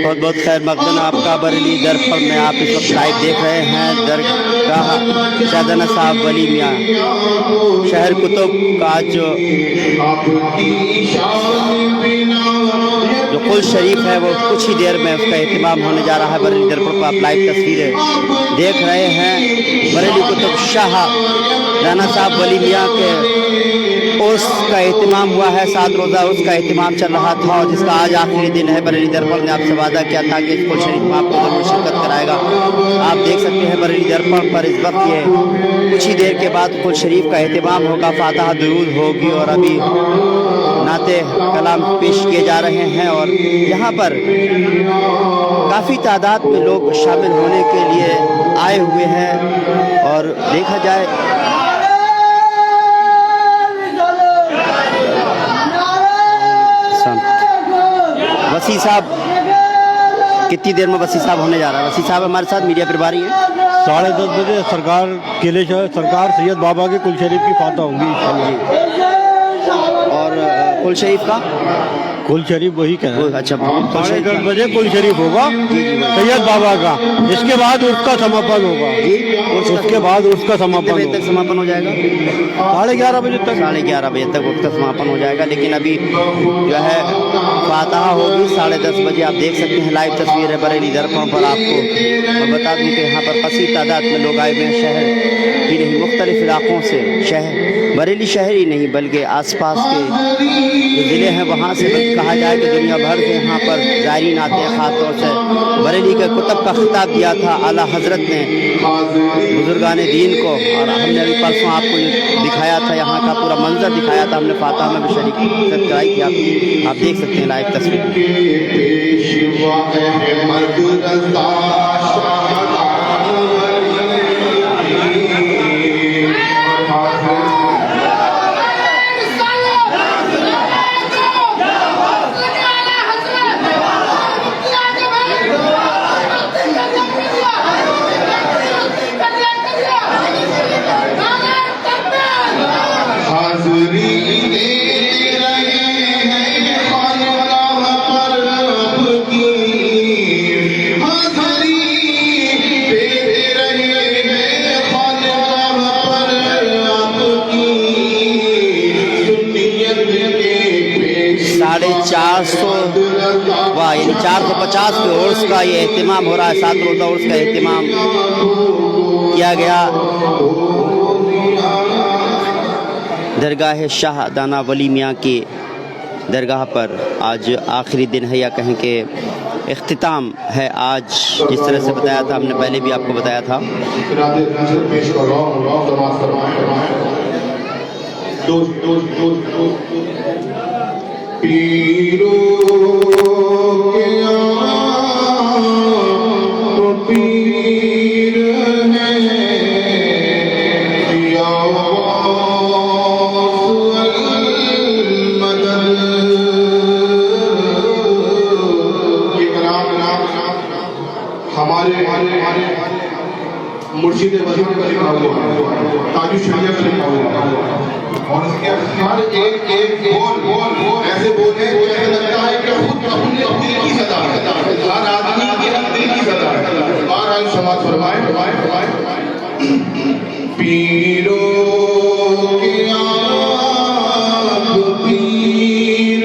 بہت بہت خیر مقدم آپ کا بریلی درپر میں آپ اس وقت لائیو دیکھ رہے ہیں درگاہ شاہدانہ صاحب ولی میاں شہر کتب کا جو قل شریف ہے وہ کچھ ہی دیر میں اس کا اہتمام ہونے جا رہا ہے۔ بریلی درپر پر آپ لائیو تصویریں دیکھ رہے ہیں۔ بریلی کتب شاہ رانا صاحب ولی میاں کے عرس کا اہتمام ہوا ہے، 7 روزہ عرس کا اہتمام چل رہا تھا اور جس کا آج آخری دن ہے۔ بریلی درپر نے آپ سے وعدہ کیا تھا کہ اس قل شریف میں آپ کو ضرور شرکت کرائے گا۔ آپ دیکھ سکتے ہیں بریلی درپر پر اس وقت یہ کچھ ہی دیر کے بعد قل شریف کا اہتمام ہوگا، فاتحہ درود ہوگی اور ابھی نعت کلام پیش کیے جا رہے ہیں اور یہاں پر کافی تعداد میں لوگ شامل ہونے کے لیے آئے ہوئے ہیں اور دیکھا جائے وسیع صاحب کتنی دیر میں وسیع صاحب ہونے جا رہا ہے؟ وسیع صاحب ہمارے ساتھ میڈیا پربھاری ہیں۔ 10:30 بجے سرکار قلعے سرکار سید بابا کے کل شریف کی فاتح ہوں گی اور کل شریف کا کل شریف وہی کہنا ہے۔ اچھا 10:30 بجے کل شریف ہوگا سید بابا کا، اس کے بعد اس کا سماپن ہوگا، اس کے بعد اس کا سماپن تک سماپن ہو جائے گا 11:30 بجے تک 11:30 بجے تک اس کا سماپن ہو جائے گا، لیکن ابھی جو ہے فاتحہ ہوگی 10:30 بجے۔ آپ دیکھ سکتے ہیں لائیو تصویر ہے بریلی درپوں پر۔ آپ کو میں بتا دوں کہ یہاں پر کثیر تعداد میں لوگ آئے ہوئے ہیں، شہر ہی نہیں مختلف علاقوں سے، بریلی شہر ہی نہیں بلکہ آس پاس کے جو ضلع ہیں وہاں سے کہا جائے کہ دنیا بھر سے یہاں پر زائرین آتے ہیں۔ خاص طور سے بریلی کے کتب کا خطاب دیا تھا اعلیٰ حضرت نے بزرگان دین کو، اور ہم نے ابھی پرسوں آپ کو یہ دکھایا تھا، یہاں کا پورا منظر دکھایا تھا، ہم نے فاتحہ میں بھی شریکت کرائی تھی۔ آپ دیکھ سکتے ہیں لائیو تصویر۔ یعنی 450 کے عرس کا یہ اہتمام ہو رہا ہے، 7 روزہ عرس کا اہتمام کیا گیا درگاہ شاہ دانا ولی میاں کی درگاہ پر۔ آج آخری دن ہے یا کہیں کہ اختتام ہے آج، جس طرح سے بتایا تھا، ہم نے پہلے بھی آپ کو بتایا تھا۔ مرشد وظیفے کا لکھا ہوا ہے، تاج الشریعہ کا لکھا ہوا ہے، اور اس کے ہر ایک بول ایسے بول ہیں جو ایسے لگتا ہے کہ خود اپنے دل کی صدا ہے، ہر آدمی کی دل کی صدا ہے۔ بہرحال سماعت فرمائیں۔ پیرو کے آپ پیر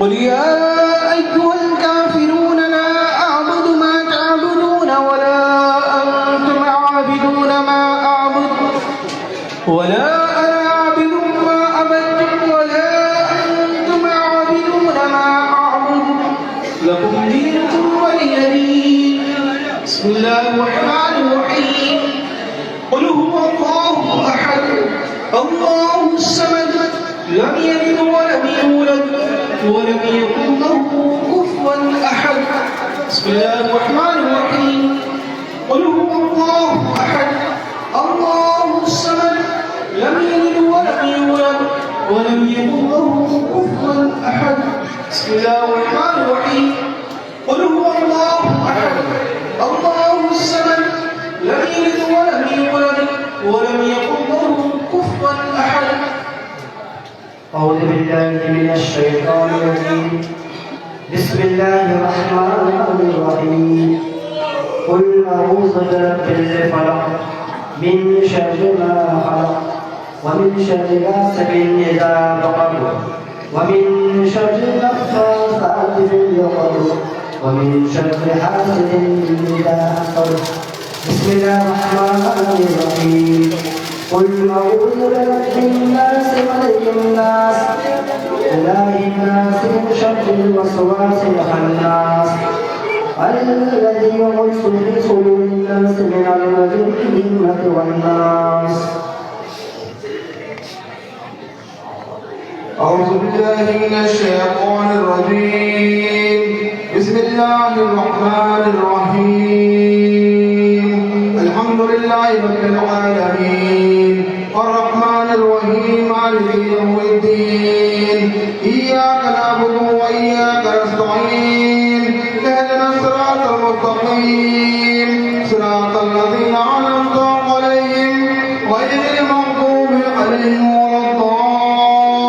قل يا أيها الكافرون لا أعبد ما تعبدون ولا أنتم عابدون ما أعبد ولا أنا عابد ما عبدتم ولا أنتم عابدون ما أعبد لكم دينكم ولي دين. بسم الله الرحمن الرحيم. قل هو الله أحد الله الصمد لم يلد ولم يولد ولم يكن له كفوا أحد. بسم الله الرحمن الرحيم. قل هو الله أحد الله الصمد لم يلد ولم يولد ولم يكن له كفوا أحد. بسم الله الرحمن الرحيم. قل هو الله أحد الله الصمد لم يلد ولم يولد ولم يكن له كفوا أحد. أعوذ بالله من الشيطان الرجيم. بسم الله الرحمن الرحيم. قل أعوذ برب الفلق من شر ما خلق ومن شر غاسق إذا وقب ومن شر النفاثات في العقد ومن شر حاسد إذا حسد. بسم الله الرحمن الرحيم. قل أعوذ برب الناس ملك الناس إله الناس من شر الوسواس الخناس الذي يغوص في صدور الناس من الجنة والناس. أعوذ بالله من الشيطان الرجيم. بسم الله الرحمن الرحيم. الحمد لله رب العالمين الرحمن الرحيم مالك يوم الدين. إياك نعبد وإياك نستعين اهدنا الصراط المستقيم صراط الذين أنعمت عليهم غير المغضوب عليهم ولا الضالين.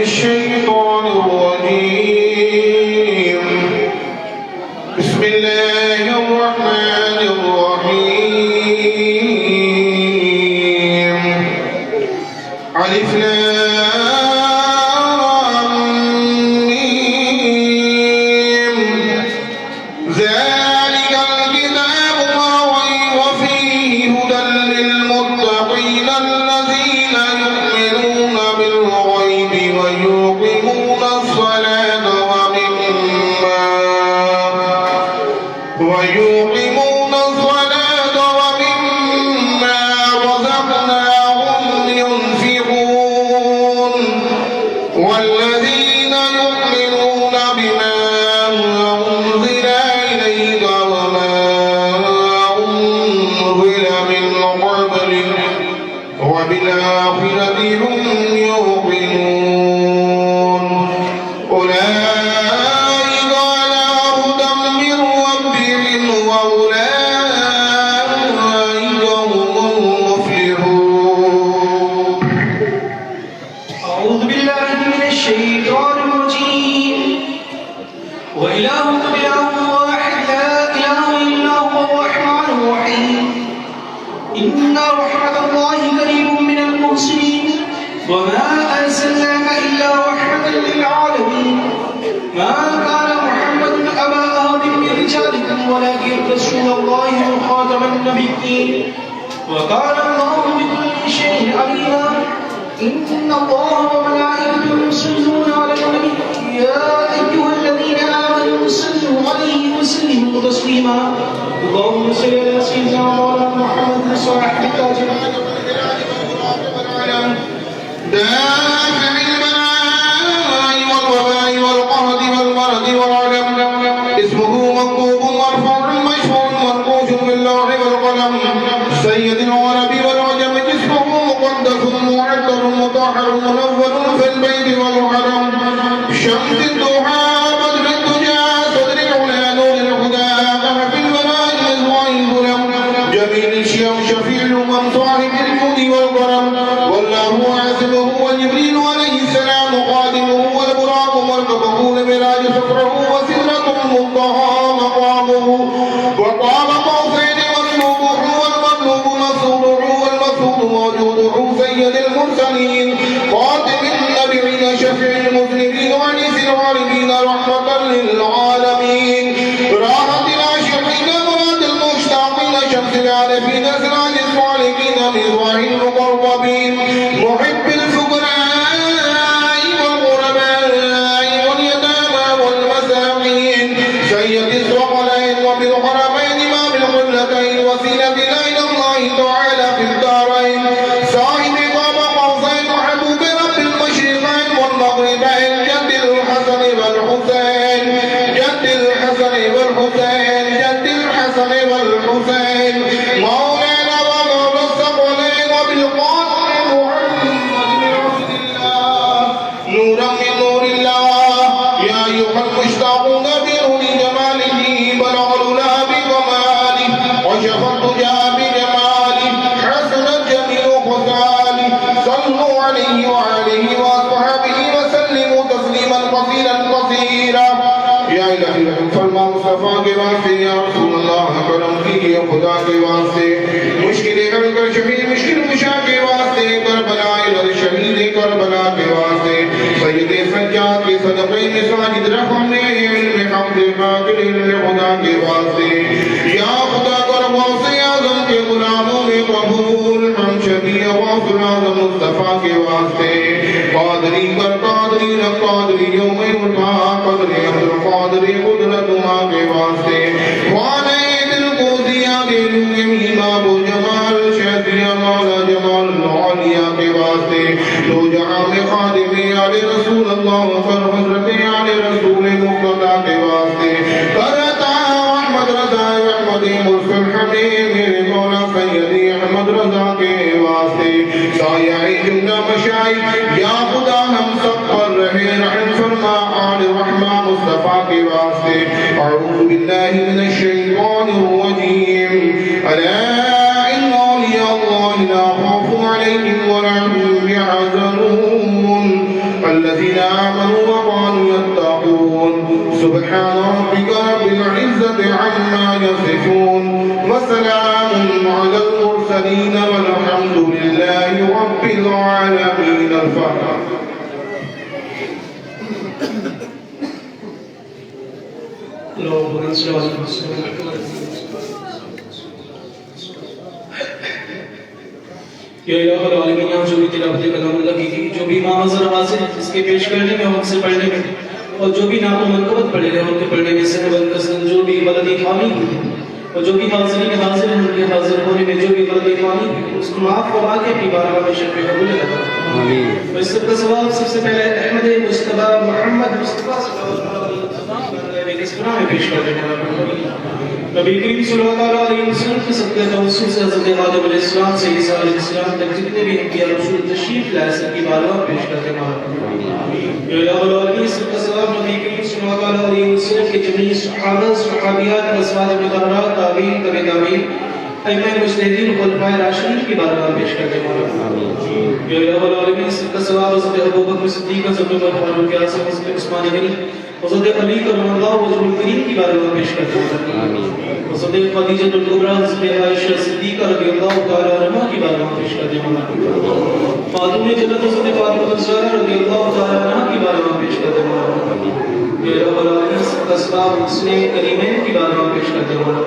الشيطان الرجيم بسم الله الرحمن الرحيم ألف لام ميم ذلك الكتاب لا ريب فيه هدى للمتقين الذين يؤمنون بالغيب ويقيمون الصلاة ومما رزقناهم ينفقون والذين يؤمنون بما أنزل إليك وما أنزل من قبلك وبالآخرة هم يوقنون أولئك على هدى من ربهم وأولئك هم المفلحون. أعوذ بالله من الشيطان الرجيم وإلهكم إله واحد لا إله إلا هو الرحمن الرحيم إن رحمة الله قريب من المحسنين وما أرسلناك إلا رحمة للعالمين ما كان محمد أبا أحد من رجالكم ولكن رسول الله وخاتم النبيين وكان الله بكل شيء عليما إن الله وملائكته يصلون على النبي يا أيها الذين آمنوا صلوا عليه وسلموا تسليما اللهم صل على سيدنا مولانا محمد صاحب التاج دافع البلاء والوباء والقهد والمرض والعلم اسمه مكتوب مرفوع مشهور منقوش باللوح والقلم سيد العرب والعجم جسمه مقدس معطر مطهر منور في البيت والحرم شمس الضحى بدر الدجى صدر العلا نور الهدى في البلاء مزوع الظلم جميل الشيم شفيع من صاحب الجود والكرم والله عازمه وجبريل عليه السلام قادمه والبراق مركبه لمراج سفره وسدرة المنتهى مقامه وقام قوسين مطلوبه والمطلوب مصروعه والمقصود موجوده سيد المرسلين خاتم النبيين شفيع المذنبين عنيس العارفين رحمة للعالمين راحة العاشقين مراد المشتاقين شمس العارفين سراج الصالحين مصباح المقربين محب الفقراء والغرباء واليتامى والمساكين سيد الثقلين وبالحرمين ما بالقبلتين وسيلة إلى الله تعالى في الدارين صاحب قام قوسين وحبوب رب المشرقين والمغربين جد الحسن والحسين جد الحسن والحسين جد الحسن والحسين مولانا ومولى الثقلين وبالقادر محمد رسول الله نورا من نور الله يا أيها المشتاقون بنور جماله بلغ العلا بكماله وشفى الدجى بجماله حسنت جميع خصاله صلوا عليه وعليه وأصحابه وسلموا تسليما كثيرا كثيرا یا الہی رحم فرما مصطفیٰ کے واسطے یا رسول اللہ کرم کیجیے خدا کے واسطے مشکل حل کر شہید مشکل کشا کے واسطے کربلا الہی شہید کربلا کے واسطے سید سجاد کے صدقے میں ساجد رحم علم حمد قاتل علم خدا کے واسطے یا خدا کرم غوث اعظم کے غلاموں میں قبول ہم شبیہ غوث اعظم مصطفیٰ کے واسطے قادری کر قادری رب قادری یوم اٹھا قدری عبدالقادر قدرت ماں کے واسطے خوانے دل کو دیا کے لوگے امام ابو جمال شہدیہ مولا جمال العالیہ کے واسطے دو جہاں میں خادم آل رسول اللہ پر حضرت آل رسول مقتدہ کے واسطے کرتا احمد رضا احمد مرسل حمید میرے مولا سیدی احمد رضا کے واسطے سایہ جملہ مشائی یا خدا ہم سب پر رہے رحم فرما آل رحمہ مصطفیٰ کے واسطے اعوذ باللہ من الشیطان الرجیم الا ان اولیاء اللہ لا خوف علیہم ولا هم يحزنون الذين آمنوا وكانوا يتقون سبحان ربك رب العزة عما يصفون وسلام على المرسلين والحمد لله رب العالمين. الفاتحة. یا الہ العالمین یہاں جو بھی تلاوت کلام اللہ کی تھی، جو بھی ماں حضر حاضر اس کے پیش کرنے میں وقت سے پڑھنے میں اور جو بھی نام و منقبت پڑھے گئے ان کے پڑھنے میں سے جو بھی غلطی خامی ہوئی اور جو بھی حاضرین حاضر ہیں ان کے حاضر ہونے میں جو بھی غلطی خامی ہوئی اس کو معاف فرما کے اپنی بارگاہ میں شرف قبول لگا. اور اس سب کا ثواب سب سے پہلے احمد مصطفیٰ محمد مصطفیٰ صلی اللہ علیہ وسلم کے سنہ میں پیش کر دینا. نبی کریم صلی اللہ علیہ وسلم کی صدقہ توسل سے حضرت آدم علیہ السلام سے عیسیٰ علیہ السلام تک جتنے بھی انبیاء رسول تشریف لائے سب کی بارگاہ پیش کرتے ہیں. یا الہ العالمین سب کا ثواب نبی کریم صلی اللہ علیہ وسلم کے جمیع صحابہ صحابیات ازواج مطہرات تابعین تبع تابعین ائمہ مجتہدین خلفائے راشدین کی بارگاہ پیش کرتے ہیں. یا الہ العالمین سب کا ثواب حضرت ابوبکر صدیق حضرت عمر فاروق اعظم حضرت عثمان غنی حضرت علی کرم اللہ وجہ الکریم کی بارگاہ پیش کرتے ہیں. حضرت خدیجہ الکبریٰ حضرت عائشہ صدیقہ رضی اللہ تعالی عنہا کی بارگاہ پیش کرتے ہیں. خاتون جنت حضرت فاطمہ الزہرا رضی اللہ تعالی عنہا کی بارگاہ پیش کرتے ہیں. یا رب العالمین سب کا ثواب مسلم کریمین کی بارگاہ پیش کرتے ہیں.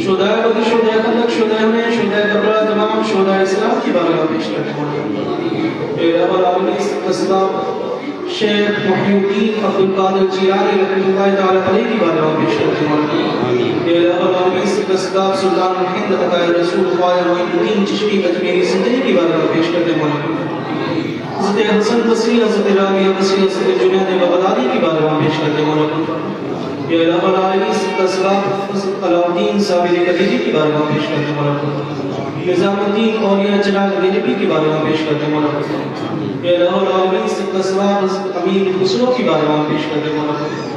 شہدائے بدر شہدائے خندق شہدائے حنین شہدائے کربلا تمام شہدائے اسلام کی بارگاہ پیش کرتے ہیں. یا رب العالمین سب کا ثواب شیخ محی الدین عبد القادر جیلانی رحمۃ اللہ تعالی علیہ کی بارگاہ پیش کرتے ہیں. یا الہ العالمین سب کا ثواب سلطان الہند عطائے رسول خواجہ معین الدین چشتی اجمیری سندھی کی بارگاہ پیش کرتے ہیں. حضرت حسن بصری حضرت رابعہ بصری حضرت جنید بغدادی کی بارگاہ پیش کرتے ہیں. یا الہ العالمین سب کا ثواب حضرت علاؤالدین صابر قدیری کی بارگاہ پیش کرتے ہیں. نظام الدین اولیاء چراغ دہلوی کی بارگاہ پیش کرتے ہیں. یا الہ العالمین سب کا ثواب حضرت امیر خسرو کی بارگاہ پیش کرتے ہیں.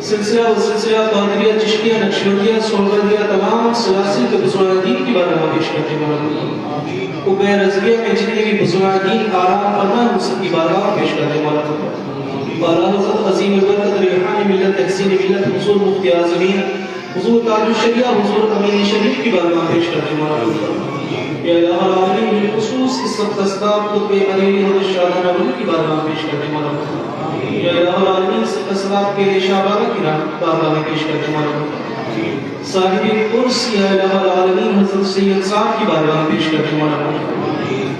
سلسلہ و سلسلہ قادریہ چشتیہ نقشبندیہ سہروردیہ تمام سلاسل کے بزرگان دین کی بارگاہ پیش کرتے ہیں. عبیر رضویہ میں جتنے بھی بزرگان دین آرام فرمان سب کی بارگاہ پیش کرتے ہیں. بالا حضرت عظیم البرکت ریحان ملت تحسین ملت حضور مفتی اعظمین حضور تاج الشریعہ حضور امین شریف کی بارگاہ پیش کرتے ہیں. یا الہ العالمین بالخصوص اس سب کا ثواب خطب بریلی حضرت شاہدانہ بلو کی بارگاہ پیش کرتے ہیں. یا الہ العالمین سب کا ثواب کے شاہباغہ کی بارگاہ میں پیش کرتے ہیں. صاحب قرص یا الہ العالمین حضرت سید صاحب کی بارگاہ میں پیش کرتے ہیں.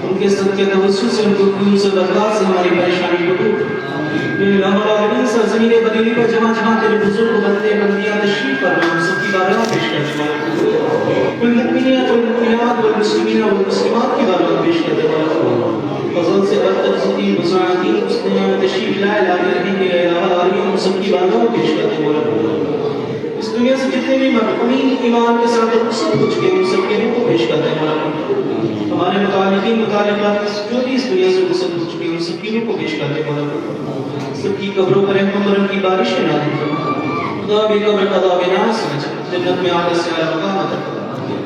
ان کے صدقے توسل سے ان کو قیوں سے برکات سے ہماری پریشانی کو دور. یا الہ العالمین سرزمین بریلی پر جہاں جہاں تیرے بزرگ بندے بندیاں تشریف فرما ہم سب کی بارگاہ پیش کرتے ہیں. والمؤمنات والمؤمنات والمسلمین والمسلمات کی بارگاہ پیش کرتے ہیں. فضل سے برکت صدی بزرگان دین اس نے تشریف لائے لاتے رہیں گے. یا الہ العالمین ہم سب کی بارگاہ پیش کرتے ہیں. اس دنیا سے جتنے بھی مرحومین ایمان کے ساتھ رخصت ہو چکے ہیں ان سب کے کو پیش کرتے ہیں. ہمارے متعلقین متعلقات جو بھی اس دنیا سے رخصت ہو چکے ہیں ان سب کو پیش کرتے ہیں. سب کی قبروں پر رحمت و کرم کی بارش نازل فرما. خدا بھی قبر عذاب نار سے بچا جنت میں اعلی سے اعلی مقام عطا فرما.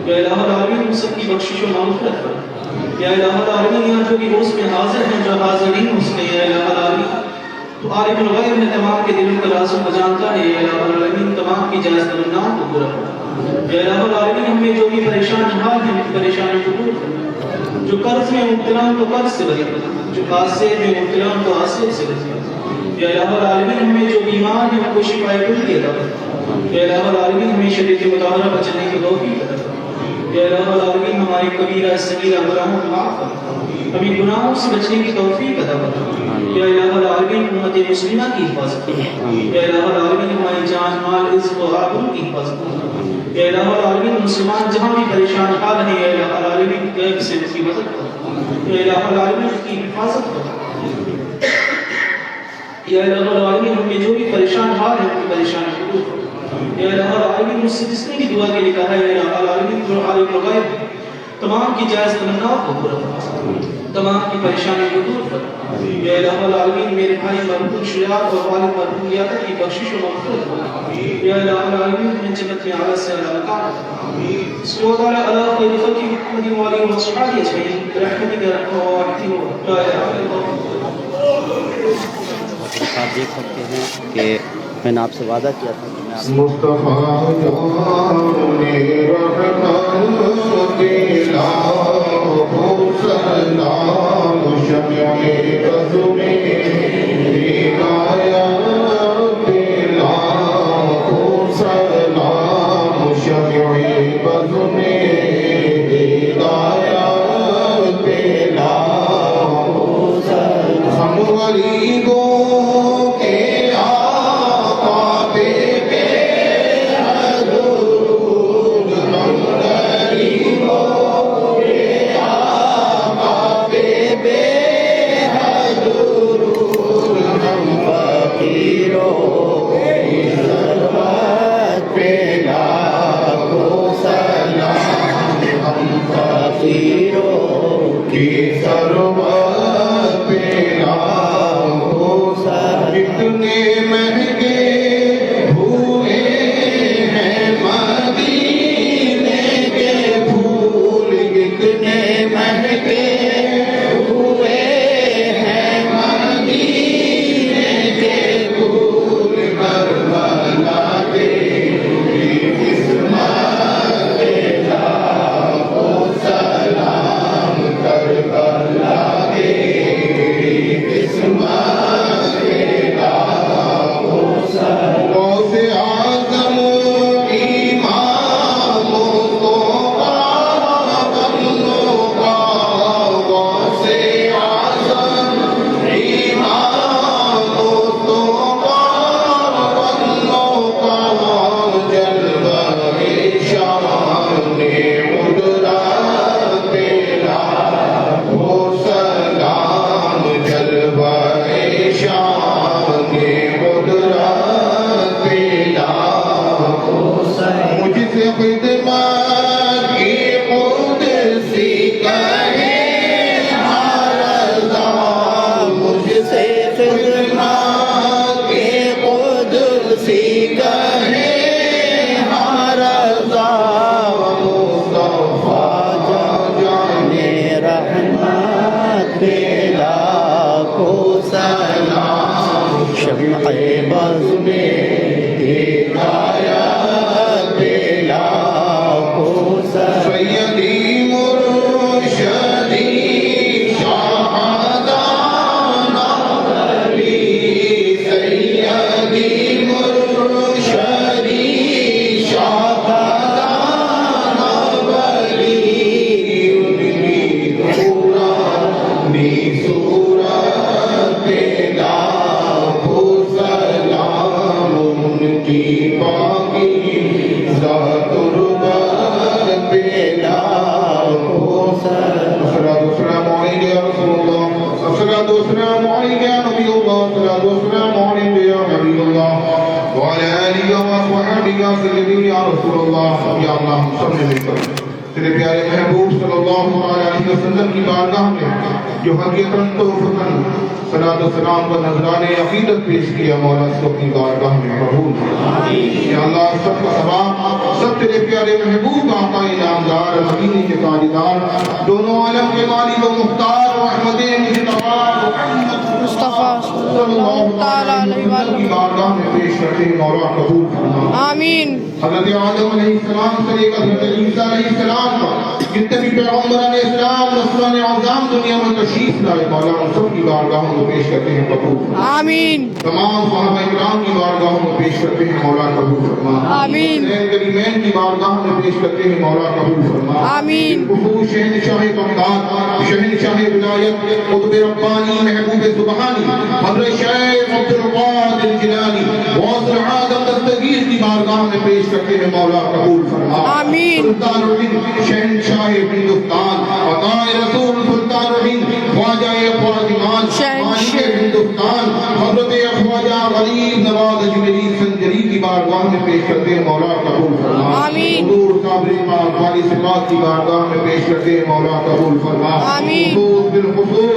یا الہ العالمین ہم سب کی بخشش و مغفرت فرما. یا الہ العالمین یہاں جو بھی روز میں حاضر ہیں جو حاضر نہیں اس میں یا الہ العالمین تو عالم الغیب میں تمام کے دلوں کا راز کو جانتا ہے. یا الہ العالمین تمام کی جائز تمناؤں کو پورا فرما. یا الہ العالمین ہمیں جو بھی پریشان حال ہیں پریشانی کو دور فرما. جو قرض میں مبتلا کو قرض سے بری فرما. جو حادثے میں مبتلا کو حادثے سے بری فرما. یا الہ العالمین ہمیں جو بیمار ہیں ان کو شفا کلی عطا فرما. یا الہ العالمین ہمیں شریعت مطہرہ پر چلنے کی توفیق عطا فرما. یا الہ العالمین ہماری کبیرہ صغیرہ گناہوں کو معاف فرما. ہمیں گناہوں سے بچنے کی توفیق عطا فرما. یا الہ العالمین امت مسلمہ کی حفاظت فرما. یا الہ العالمین ہماری جان مال عزت و آبرو کی حفاظت فرما. یا الہ العالمین مسلمان جہاں بھی پریشان حال ہیں یا الہ العالمین غیب سے اس کی مدد فرما. یا الہ العالمین کی حفاظت فرما. یا الہ العالمین ہمیں جو بھی پریشان حال ہیں ان کی پریشانی کو دور فرما. یا الہ العالمین مجھ سے جس نے بھی دعا کے لکھا ہے یا الہ العالمین جو عالم الغیب تمام کی جائز تمناؤں کو پورا فرما. تمام کی پریشانی کو دور فرما. یا الہ العالمین میرے بھائی مرحوم شجاع اور والد مرحوم لیاقت کی بخشش و مغفرت فرما. یا الہ العالمین من جنت میں اعلی سے اعلی مقام صلی اللہ علیہ خیر خلق محمد و آلہ و اصحابہ اجمعین برحمتک یا ارحم الراحمین. لا الہ الا اللہ. دیکھ سکتے ہیں کہ میں نے آپ سے وعدہ کیا تھا کہ میں آپ مصطفیٰ جان رحمت لاکھوں سلام شمع بزم ہدایت لاکھوں سلام شمع بزم ہدایت لاکھوں سلام ہم غریبوں کے اتنے مہنگے ہوئے ہیں مدینے کے پھول اتنے مہنگے ہوئے ہیں مدینے کے پھول کربلا کے قسمت لاکھوں سلام کربلا کے قسمت غوث اعظم اماموں کو بندوں کا غوث اعظم اماموں کو بندوں کا جلوہ شان قدرت لاکھوں سلام جلوہ شان قدرت مجھ سے خدمت کی قدسی کہے رضا مجھ سے خدمت کی قدسی کہے رضا مصطفیٰ جان رحمت لاکھوں سلام شمع بزم ہدایت لاکھوں سلام سیدی مرشدی شہادان ولی سیدی مرشدی شہادان ولی نورانی صورت لاکھوں سلام ان کی باقی ذات تربت لاکھوں سلام الصلاۃ والسلام علیک یا رسول اللہ الصلاۃ والسلام علیک یا نبی اللہ الصلاۃ والسلام علیک یا حبیب اللہ وعلی آلہ وصحبہ یا سیدی یا رسول اللہ یا اللہ ہم سب نے مل کر تیرے پیارے محبوب صلی اللہ علیہ وسلم کی بارگاہ میں جو حقیقتاً توفیقاً صلاۃ و سلام کا نذرانِ عقیدت پیش کیا مولا اس کو اپنی بارگاہ میں قبول یا اللہ سب کا ثواب سب تیرے پیارے محبوب آقا نامدار مدینے کے تاجدار دونوں عالم کے مالک و مختار رحمت مجتبی محمد مصطفیٰ صلی اللہ علیہ وسلم کی بارگاہ میں پیش کرتے ہیں مولا قبول فرما آمین حضرت آدم علیہ السلام سے لے کر حضرت عیسیٰ علیہ السلام کا جتنے بھی پیغمبران اسلام رسولان اعظام دنیا میں تشریف لائے مولا ان سب کی بارگاہوں کو پیش کرتے ہیں قبول آمین تمام صحابہ اکرام کی بارگاہوں کو پیش کرتے ہیں مولا قبول فرما آمین کریمین کی بارگاہ میں پیش کرتے ہیں مولا قبول فرما آمین خصوص شہنشاہ کائنات شہنشاہ ولایت قطب ربانی محبوب سبحانی حضرت شیخ عبد القادر جیلانی غوث اعظم دستگیر کی بارگاہ میں پیش کرتے ہیں مولا قبول فرما آمین سلطان الہند شہنشاہ ہندوستان عطائے رسول سلطان الہند خواجہ خواجمان مالک ہندوستان حضرت خواجہ غریب نواز اجمیری سنجری کی بارگاہ میں پیش کرتے ہیں مولا قبول فرما آمین حضور صابر پاک والی صفات کی بارگاہ میں پیش کرتے ہیں مولا قبول فرما آمین بالخصوص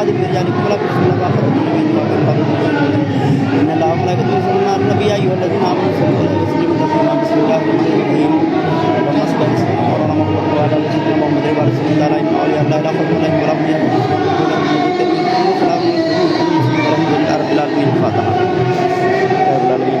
القادر برجالكم ولا بسم الله واحد إن الله وملائكته يصلون على النبي يا أيها الذين آمنوا صلوا عليه وسلموا تسليما بسم الله الرحمن الرحيم اللهم صل على سيدنا مولانا محمد وعلى آل سيدنا محمد وعلى آل سيدنا إن أولياء الله لا خوف عليهم ولا هم يحزنون رب العالمين الفاتحة رب العالمين